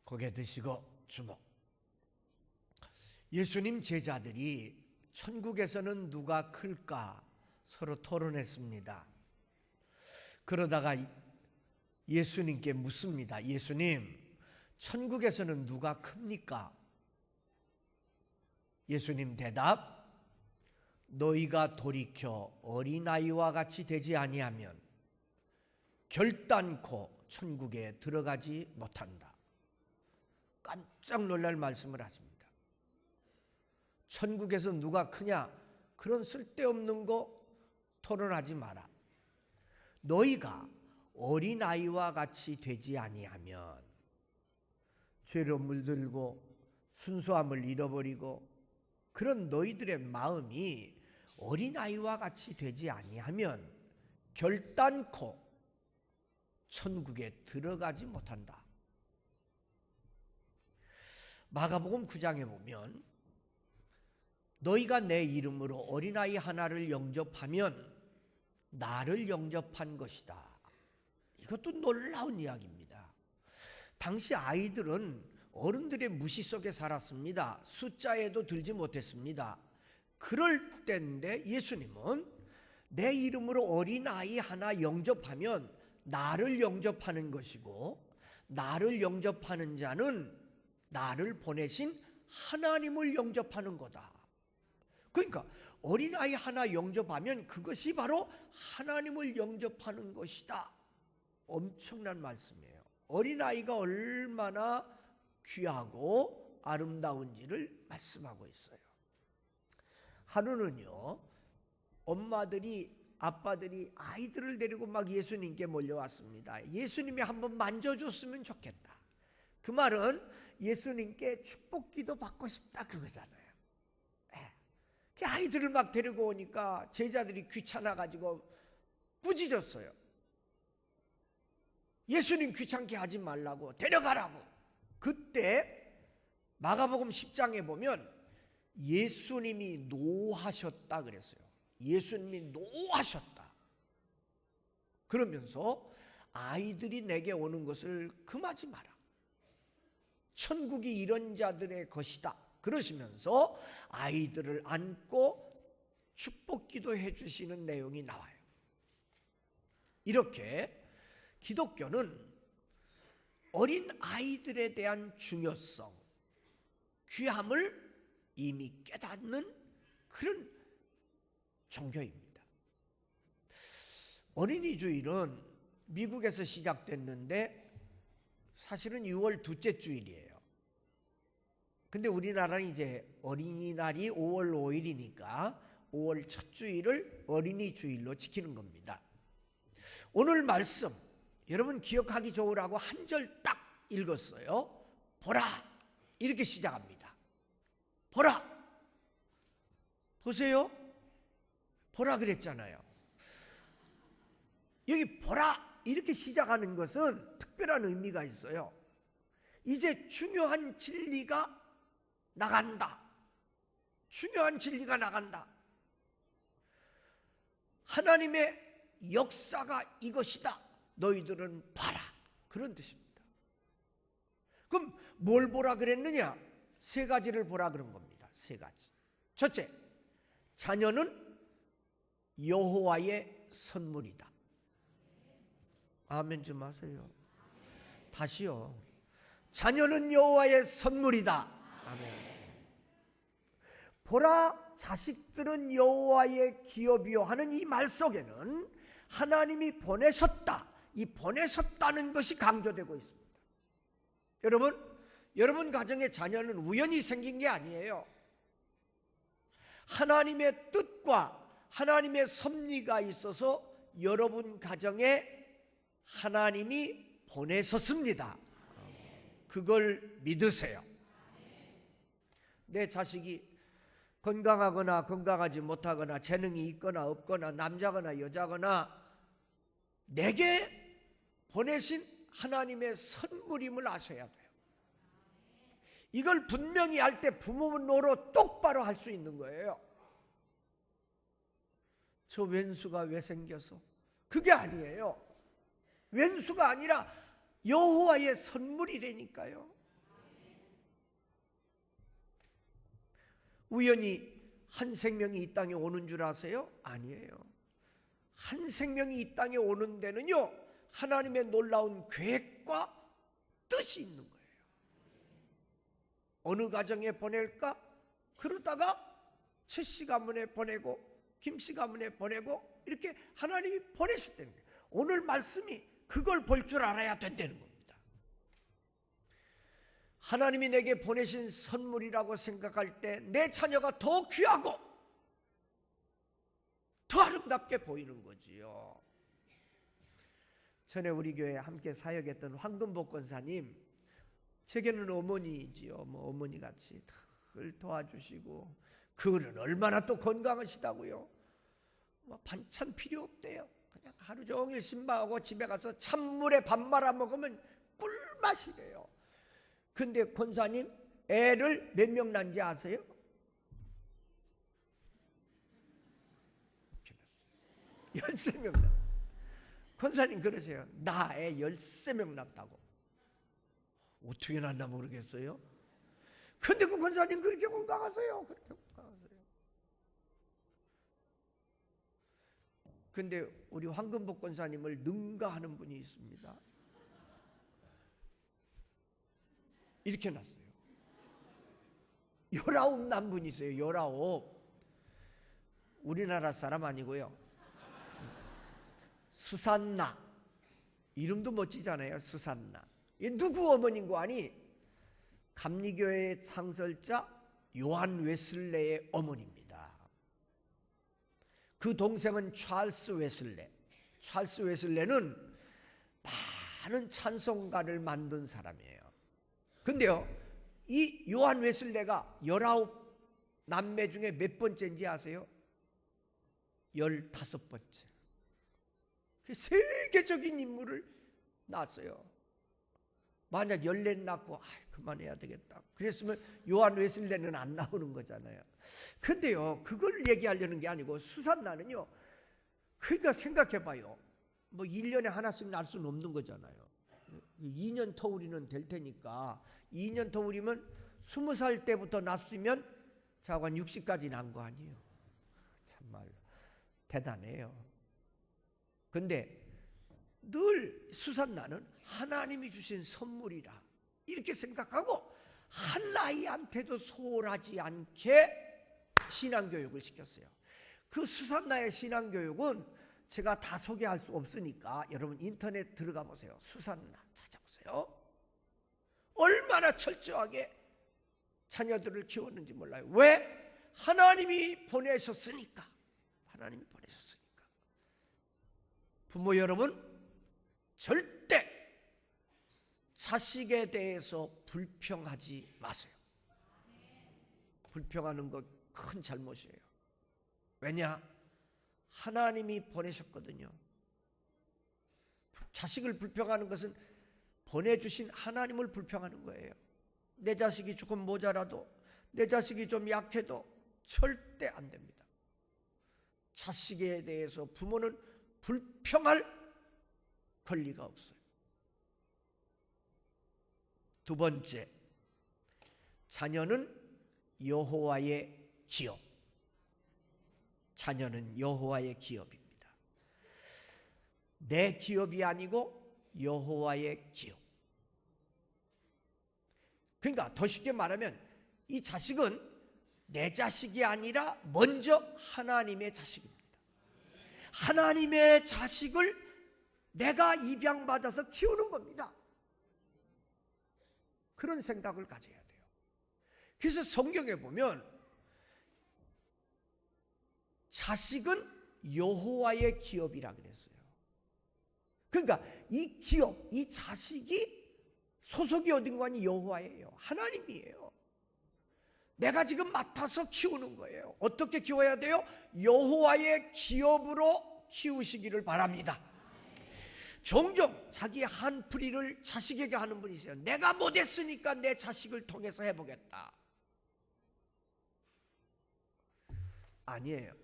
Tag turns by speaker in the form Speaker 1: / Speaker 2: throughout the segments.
Speaker 1: 고개 드시고 주목. 예수님 제자들이 천국에서는 누가 클까 서로 토론했습니다. 그러다가 예수님께 묻습니다. 예수님, 천국에서는 누가 큽니까? 예수님 대답, 너희가 돌이켜 어린아이와 같이 되지 아니하면 결단코 천국에 들어가지 못한다. 깜짝 놀랄 말씀을 하십니다. 천국에서 누가 크냐? 그런 쓸데없는 거 토론하지 마라. 너희가 어린아이와 같이 되지 아니하면 죄로 물들고 순수함을 잃어버리고 그런 너희들의 마음이 어린아이와 같이 되지 아니하면 결단코 천국에 들어가지 못한다. 마가복음 9장에 보면 너희가 내 이름으로 어린아이 하나를 영접하면 나를 영접한 것이다. 이것도 놀라운 이야기입니다. 당시 아이들은 어른들의 무시 속에 살았습니다. 숫자에도 들지 못했습니다. 그럴 때인데 예수님은 내 이름으로 어린아이 하나 영접하면 나를 영접하는 것이고 나를 영접하는 자는 나를 보내신 하나님을 영접하는 거다. 그러니까 어린아이 하나 영접하면 그것이 바로 하나님을 영접하는 것이다. 엄청난 말씀이에요. 어린아이가 얼마나 귀하고 아름다운지를 말씀하고 있어요. 하루는요, 엄마들이 아빠들이 아이들을 데리고 막 예수님께 몰려왔습니다. 예수님이 한번 만져줬으면 좋겠다. 그 말은 예수님께 축복기도 받고 싶다 그거잖아요. 아이들을 막 데리고 오니까 제자들이 귀찮아가지고 꾸짖었어요. 예수님 귀찮게 하지 말라고, 데려가라고. 그때 마가복음 10장에 보면 예수님이 노하셨다 그랬어요. 예수님이 노하셨다. 그러면서 아이들이 내게 오는 것을 금하지 마라. 천국이 이런 자들의 것이다. 그러시면서 아이들을 안고 축복기도 해주시는 내용이 나와요. 이렇게 기독교는 어린 아이들에 대한 중요성, 귀함을 이미 깨닫는 그런 종교입니다. 어린이 주일은 미국에서 시작됐는데 사실은 6월 둘째 주일이에요. 근데 우리나라는 이제 어린이날이 5월 5일이니까 5월 첫 주일을 어린이 주일로 지키는 겁니다. 오늘 말씀 여러분 기억하기 좋으라고 한 절 딱 읽었어요. 보라, 이렇게 시작합니다. 보라, 보세요. 보라 그랬잖아요. 여기 보라 이렇게 시작하는 것은 특별한 의미가 있어요. 이제 중요한 진리가 나간다. 중요한 진리가 나간다. 하나님의 역사가 이것이다. 너희들은 봐라. 그런 뜻입니다. 그럼 뭘 보라 그랬느냐? 세 가지를 보라 그런 겁니다. 세 가지. 첫째, 자녀는 여호와의 선물이다. 아멘 좀 하세요. 다시요. 자녀는 여호와의 선물이다. 아멘. 보라, 자식들은 여호와의 기업이요 하는 이 말 속에는 하나님이 보내셨다. 이 보내셨다는 것이 강조되고 있습니다. 여러분 가정의 자녀는 우연히 생긴 게 아니에요. 하나님의 뜻과 하나님의 섭리가 있어서 여러분 가정에 하나님이 보내셨습니다. 그걸 믿으세요. 내 자식이 건강하거나 건강하지 못하거나 재능이 있거나 없거나 남자거나 여자거나 내게 보내신 하나님의 선물임을 아셔야 돼요. 이걸 분명히 할 때 부모노로 똑바로 할 수 있는 거예요. 저 왼수가 왜 생겨서? 그게 아니에요. 왼수가 아니라 여호와의 선물이라니까요. 우연히 한 생명이 이 땅에 오는 줄 아세요? 아니에요. 한 생명이 이 땅에 오는 데는요, 하나님의 놀라운 계획과 뜻이 있는 거예요. 어느 가정에 보낼까? 그러다가 최 씨 가문에 보내고 김 씨 가문에 보내고 이렇게 하나님이 보내셨다는 거예요. 오늘 말씀이 그걸 볼 줄 알아야 된다는 겁니다. 하나님이 내게 보내신 선물이라고 생각할 때 내 자녀가 더 귀하고 더 아름답게 보이는 거지요. 전에 우리 교회에 함께 사역했던 황금복 권사님, 제게는 어머니지요. 어머니 같이 늘 도와주시고, 그거는 얼마나 또 건강하시다고요. 반찬 필요 없대요. 그냥 하루 종일 신방하고 집에 가서 찬물에 밥 말아 먹으면 꿀맛이래요. 근데 권사님 애를 몇 명 낳은지 아세요? 13명 낳았어요. 권사님 그러세요. 나 애 13명 낳았다고. 어떻게 낳나 모르겠어요. 근데 그 권사님 그렇게 건강하세요. 그렇게 건강하세요. 근데 우리 황금복 권사님을 능가하는 분이 있습니다. 이렇게 낳았어요. 19 난 분이세요. 19. 우리나라 사람 아니고요. 수산나. 이름도 멋지잖아요. 수산나. 이 누구 어머니인 거 아니? 감리교회의 창설자 요한 웨슬레의 어머니입니다. 그 동생은 찰스 웨슬레. 찰스 웨슬레는 많은 찬송가를 만든 사람이에요. 근데요, 이 요한 웨슬레가 19 남매 중에 몇 번째인지 아세요? 15번째. 그 세계적인 인물을 낳았어요. 만약 14 낳고 그만해야 되겠다 그랬으면 요한 웨슬레는 안 나오는 거잖아요. 근데요, 그걸 얘기하려는 게 아니고 수산나는요, 그러니까 생각해봐요. 1년에 하나씩 낳을 수는 없는 거잖아요. 2년 터울이는 될 테니까 2년 터울이면 20살 때부터 낳았으면 자관 60까지 난 거 아니에요. 참말로 대단해요. 근데 늘 수산나는 하나님이 주신 선물이라 이렇게 생각하고 한 아이한테도 소홀하지 않게 신앙교육을 시켰어요. 그 수산나의 신앙교육은 제가 다 소개할 수 없으니까 여러분 인터넷 들어가 보세요. 수산나 찾아보세요. 얼마나 철저하게 자녀들을 키웠는지 몰라요. 왜? 하나님이 보내셨으니까. 하나님이 보내셨으니까. 부모 여러분, 절대 자식에 대해서 불평하지 마세요. 불평하는 것 큰 잘못이에요. 왜냐? 하나님이 보내셨거든요. 자식을 불평하는 것은 보내주신 하나님을 불평하는 거예요. 내 자식이 조금 모자라도, 내 자식이 좀 약해도 절대 안 됩니다. 자식에 대해서 부모는 불평할 권리가 없어요. 두 번째, 자녀는 여호와의 기업. 자녀는 여호와의 기업입니다. 내 기업이 아니고 여호와의 기업. 그러니까 더 쉽게 말하면 이 자식은 내 자식이 아니라 먼저 하나님의 자식입니다. 하나님의 자식을 내가 입양받아서 키우는 겁니다. 그런 생각을 가져야 돼요. 그래서 성경에 보면 자식은 여호와의 기업이라 그랬어요. 그러니까 이 기업, 이 자식이 소속이 어딘가 아니 여호와예요. 하나님이에요. 내가 지금 맡아서 키우는 거예요. 어떻게 키워야 돼요? 여호와의 기업으로 키우시기를 바랍니다. 종종 자기 한풀이를 자식에게 하는 분이 있어요. 내가 못했으니까 내 자식을 통해서 해보겠다. 아니에요.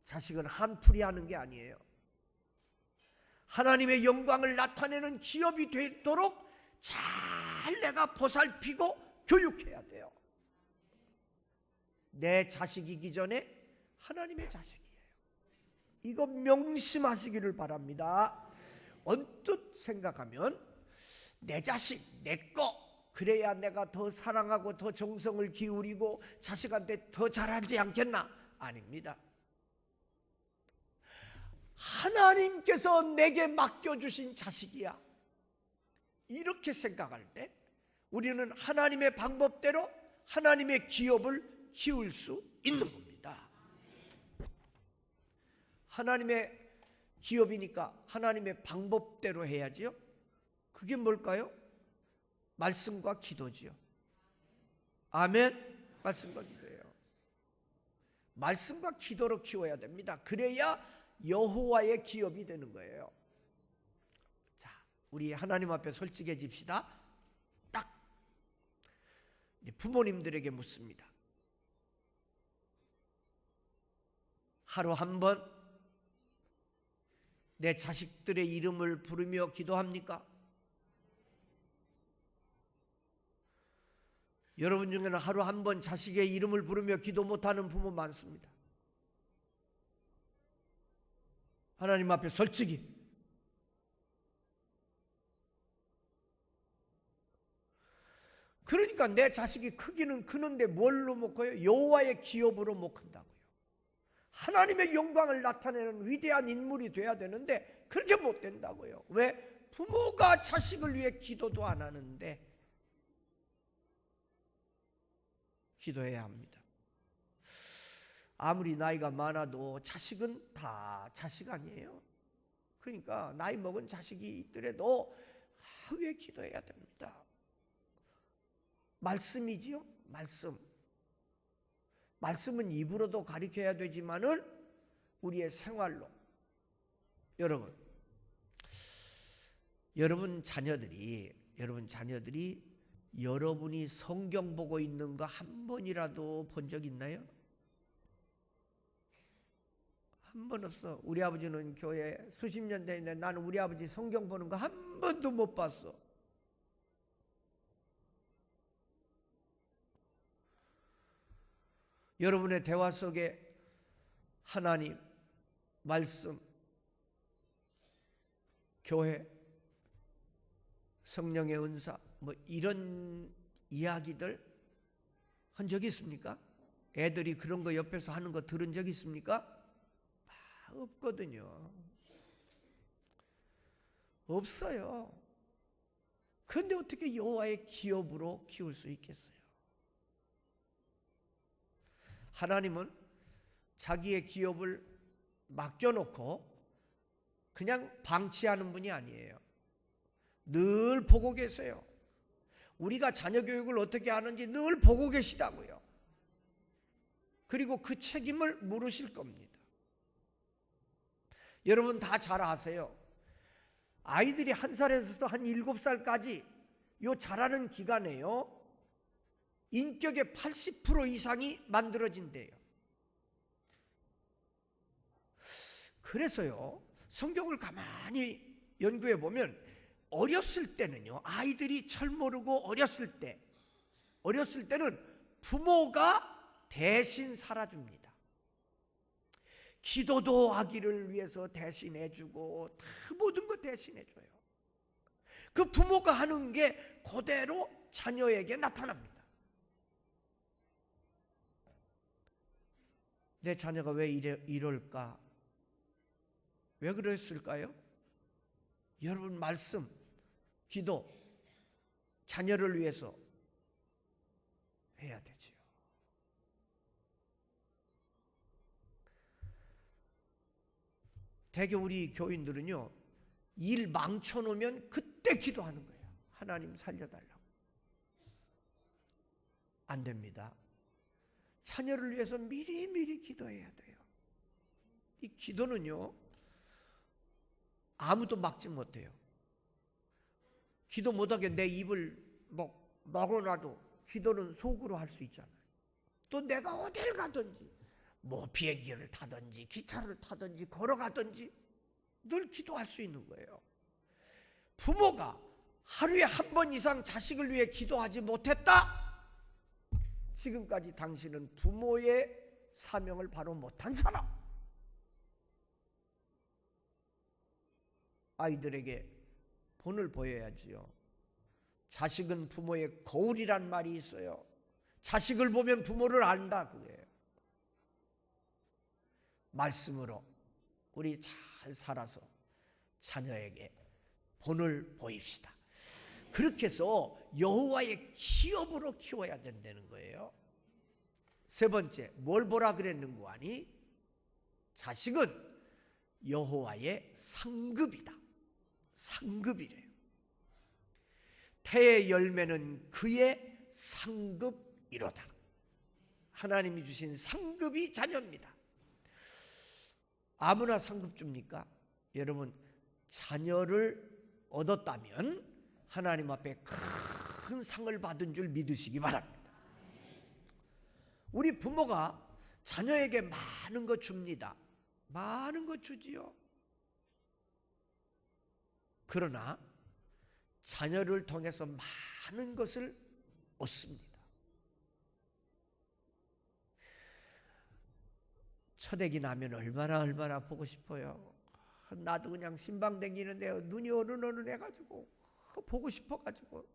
Speaker 1: 자식은 한풀이 하는 게 아니에요. 하나님의 영광을 나타내는 기업이 되도록 잘 내가 보살피고 교육해야 돼요. 내 자식이기 전에 하나님의 자식이에요. 이거 명심하시기를 바랍니다. 언뜻 생각하면 내 자식, 내 거, 그래야 내가 더 사랑하고 더 정성을 기울이고 자식한테 더 잘하지 않겠나? 아닙니다. 하나님께서 내게 맡겨주신 자식이야. 이렇게 생각할 때 우리는 하나님의 방법대로 하나님의 기업을 키울 수 있는 겁니다. 하나님의 기업이니까 하나님의 방법대로 해야지요. 그게 뭘까요? 말씀과 기도지요. 아멘. 말씀과 기도예요. 말씀과 기도로 키워야 됩니다. 그래야 여호와의 기업이 되는 거예요. 자, 우리 하나님 앞에 솔직해집시다. 딱 부모님들에게 묻습니다. 하루 한 번 내 자식들의 이름을 부르며 기도합니까? 여러분 중에는 하루 한 번 자식의 이름을 부르며 기도 못하는 부모 많습니다. 하나님 앞에 솔직히 그러니까 내 자식이 크기는 크는데 뭘로 못 커요? 여호와의 기업으로 못 큰다고요. 하나님의 영광을 나타내는 위대한 인물이 돼야 되는데 그렇게 못 된다고요. 왜? 부모가 자식을 위해 기도도 안 하는데 기도해야 합니다. 아무리 나이가 많아도 자식은 다 자식 아니에요. 그러니까 나이 먹은 자식이 있더라도 왜 기도해야 됩니다. 말씀이지요. 말씀은 입으로도 가르쳐야 되지만은 우리의 생활로. 여러분 자녀들이 여러분이 성경 보고 있는 거 한 번이라도 본 적 있나요? 한 번 없어. 우리 아버지는 교회 수십 년 됐는데 나는 우리 아버지 성경 보는 거 한 번도 못 봤어. 여러분의 대화 속에 하나님, 말씀, 교회, 성령의 은사 뭐 이런 이야기들 한 적 있습니까? 애들이 그런 거 옆에서 하는 거 들은 적 있습니까? 없거든요. 없어요. 그런데 어떻게 여호와의 기업으로 키울 수 있겠어요? 하나님은 자기의 기업을 맡겨놓고 그냥 방치하는 분이 아니에요. 늘 보고 계세요. 우리가 자녀 교육을 어떻게 하는지 늘 보고 계시다고요. 그리고 그 책임을 물으실 겁니다. 여러분 다 잘 아세요. 아이들이 1살에서 한 7살까지 요 자라는 기간에요. 인격의 80% 이상이 만들어진대요. 그래서요. 성경을 가만히 연구해 보면 어렸을 때는요. 아이들이 철 모르고 어렸을 때는 부모가 대신 살아줍니다. 기도도 아기를 위해서 대신해주고 다 모든 거 대신해줘요. 그 부모가 하는 게 그대로 자녀에게 나타납니다. 내 자녀가 왜 이럴까? 왜 그랬을까요? 여러분 말씀, 기도, 자녀를 위해서 해야 되지요. 대개 우리 교인들은요, 일 망쳐놓으면 그때 기도하는 거예요. 하나님 살려달라고. 안 됩니다. 자녀를 위해서 미리미리 기도해야 돼요. 이 기도는요, 아무도 막지 못해요. 기도 못하게 내 입을 막아놔도 기도는 속으로 할 수 있잖아요. 또 내가 어딜 가든지 뭐 비행기를 타든지 기차를 타든지 걸어가든지 늘 기도할 수 있는 거예요. 부모가 하루에 한 번 이상 자식을 위해 기도하지 못했다? 지금까지 당신은 부모의 사명을 바로 못한 사람. 아이들에게 본을 보여야지요. 자식은 부모의 거울이란 말이 있어요. 자식을 보면 부모를 안다 그거예요. 말씀으로 우리 잘 살아서 자녀에게 본을 보입시다. 그렇게 해서 여호와의 기업으로 키워야 된다는 거예요. 세 번째, 뭘 보라 그랬는고 하니 자식은 여호와의 상급이다. 상급이래요. 태의 열매는 그의 상급이로다. 하나님이 주신 상급이 자녀입니다. 아무나 상급 줍니까? 여러분, 자녀를 얻었다면 하나님 앞에 큰 상을 받은 줄 믿으시기 바랍니다. 우리 부모가 자녀에게 많은 거 줍니다. 많은 거 주지요. 그러나 자녀를 통해서 많은 것을 얻습니다. 초대기 나면 얼마나 보고 싶어요. 나도 그냥 신방 댕기는데 눈이 어른해가지고 보고 싶어가지고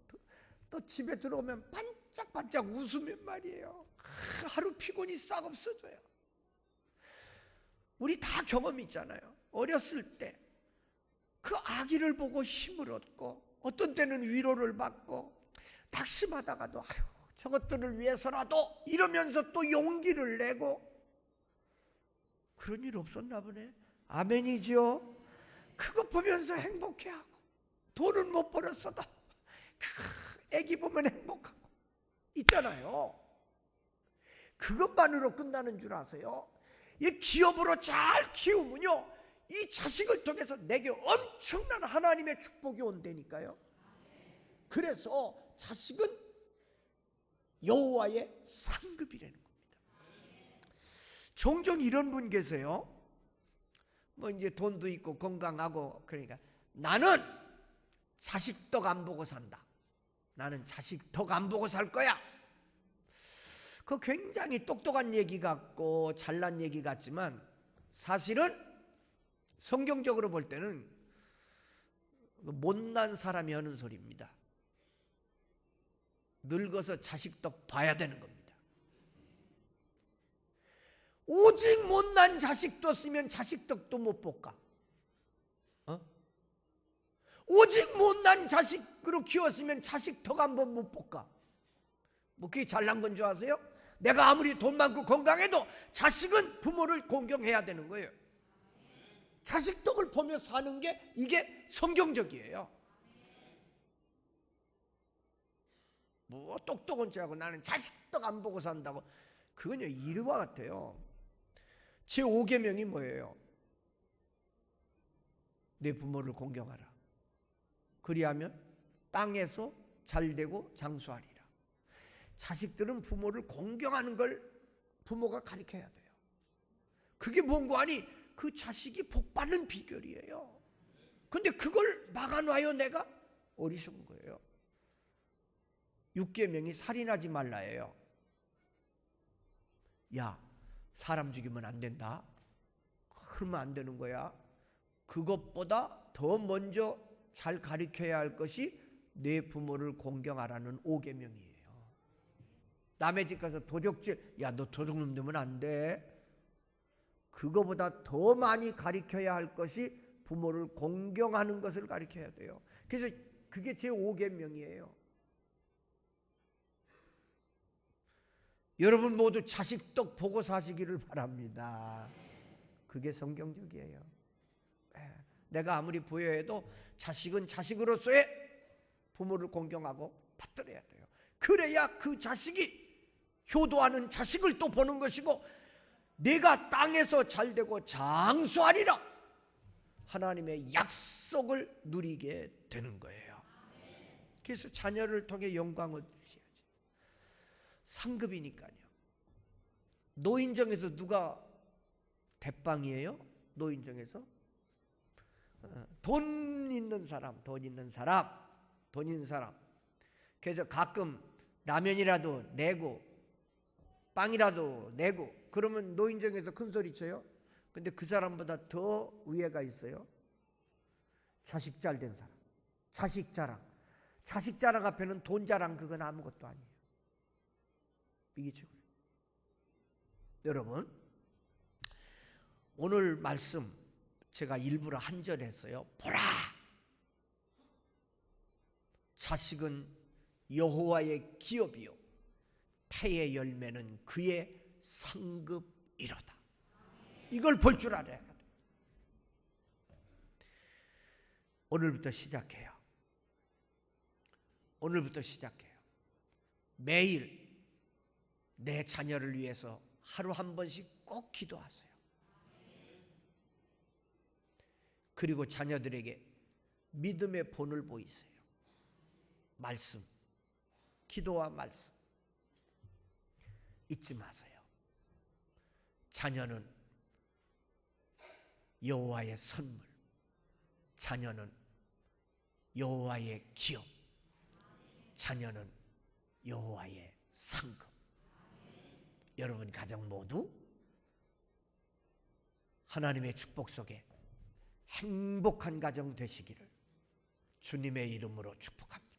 Speaker 1: 또 집에 들어오면 반짝반짝 웃으면 말이에요. 하루 피곤이 싹 없어져요. 우리 다 경험이 있잖아요. 어렸을 때 그 아기를 보고 힘을 얻고 어떤 때는 위로를 받고 낙심하다가도 아유 저것들을 위해서라도 이러면서 또 용기를 내고 그런 일 없었나 보네. 아멘이지요. 그거 보면서 행복해하고 돈은 못 벌었어도 애기 보면 행복하고 있잖아요. 그것만으로 끝나는 줄 아세요? 이 기업으로 잘 키우면요 이 자식을 통해서 내게 엄청난 하나님의 축복이 온다니까요. 그래서 자식은 여호와의 상급이라는 겁니다. 종종 이런 분 계세요. 뭐 이제 돈도 있고 건강하고 그러니까 나는 자식 덕 안 보고 산다. 나는 자식 덕 안 보고 살 거야. 그 굉장히 똑똑한 얘기 같고 잘난 얘기 같지만 사실은 성경적으로 볼 때는 못난 사람이 하는 소리입니다. 늙어서 자식 덕 봐야 되는 겁니다. 오직 못난 자식 뒀으면 자식 덕도 못 볼까? 오직 못난 자식으로 키웠으면 자식 덕 한 번 못 볼까? 뭐 그게 잘난 건 줄 아세요? 내가 아무리 돈 많고 건강해도 자식은 부모를 공경해야 되는 거예요. 자식 덕을 보며 사는 게 이게 성경적이에요. 뭐 똑똑한 줄 알고 나는 자식 덕 안 보고 산다고 그건요 이르와 같아요. 제5계명이 뭐예요? 내 부모를 공경하라. 그리하면 땅에서 잘되고 장수하리라. 자식들은 부모를 공경하는 걸 부모가 가르쳐야 돼요. 그게 뭔고 하니 그 자식이 복받는 비결이에요. 근데 그걸 막아놔요 내가? 어리석은 거예요. 6계명이 살인하지 말라예요. 야 사람 죽이면 안 된다. 그러면 안 되는 거야. 그것보다 더 먼저 잘 가르쳐야 할 것이 내 부모를 공경하라는 5계명이에요. 남의 집 가서 도적질, 야 너 도둑놈 되면 안 돼. 그거보다 더 많이 가르쳐야 할 것이 부모를 공경하는 것을 가르쳐야 돼요. 그래서 그게 제 5계명이에요. 여러분 모두 자식 덕 보고 사시기를 바랍니다. 그게 성경적이에요. 내가 아무리 부여해도 자식은 자식으로서의 부모를 공경하고 받들어야 돼요. 그래야 그 자식이 효도하는 자식을 또 보는 것이고 내가 땅에서 잘되고 장수하리라 하나님의 약속을 누리게 되는 거예요. 그래서 자녀를 통해 영광을 주셔야지. 상급이니까요. 노인정에서 누가 대빵이에요? 노인정에서 돈 있는 사람. 그래서 가끔 라면이라도 내고 빵이라도 내고 그러면 노인정에서 큰 소리 쳐요. 근데 그 사람보다 더 위에가 있어요. 자식 잘 된 사람. 자식 자랑. 자식 자랑 앞에는 돈 자랑 그건 아무것도 아니에요. 이게 최고예요. 여러분, 오늘 말씀 제가 일부러 한 절 했어요. 보라! 자식은 여호와의 기업이요 태의 열매는 그의 상급이로다. 이걸 볼 줄 알아야 돼. 오늘부터 시작해요. 오늘부터 시작해요. 매일 내 자녀를 위해서 하루 한 번씩 꼭 기도하세요. 그리고 자녀들에게 믿음의 본을 보이세요. 말씀, 기도와 말씀 잊지 마세요. 자녀는 여호와의 선물, 자녀는 여호와의 기업, 자녀는 여호와의 상급. 여러분 가정 모두 하나님의 축복 속에 행복한 가정 되시기를 주님의 이름으로 축복합니다.